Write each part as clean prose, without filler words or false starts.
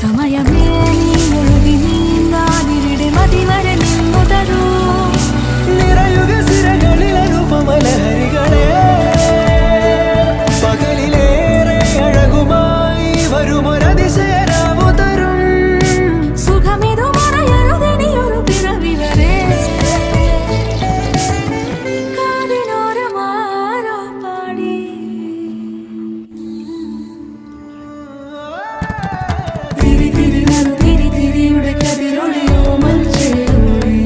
സമയമേ നീ ഒഴുകി നീന്താതിരിടെ മതിവരെ നിന്നു തരൂ നിറയുക സിരകളിൽ അനുപമലഹരികളെ പകലിലേറെ അഴകുമായി വരുമൊരതിശയരാവു തരും സുഖമിതു മറയരുതെനിയൊരു പിറവി വരെ കാതിനോരമാരോ പാടി തിരി തിരി നറു തിരി തിരിയുടെ കതിരൊളിയോ മൽച്ചേരുളേ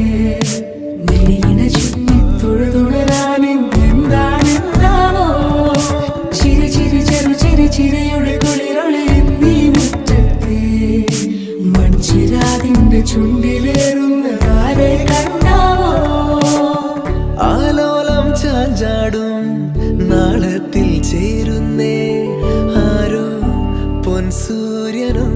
മിഴിയിണ ചുറ്റി തൊഴുതുണരാനെന്താണെന്താവോ ചിരി ചിരി ചെറു ചിരി ചിരിയുടെ കുളിരൊളി നീ മുറ്റത്തെ മൺചിരാതിന്റെ ചുണ്ടിലേറുന്നതാരെ കണ്ടാവോ ആലോലം ചാഞ്ചാടും നാളത്തിൽ ചേരുന്നേ ആരോ പൊൻസൂര്യനും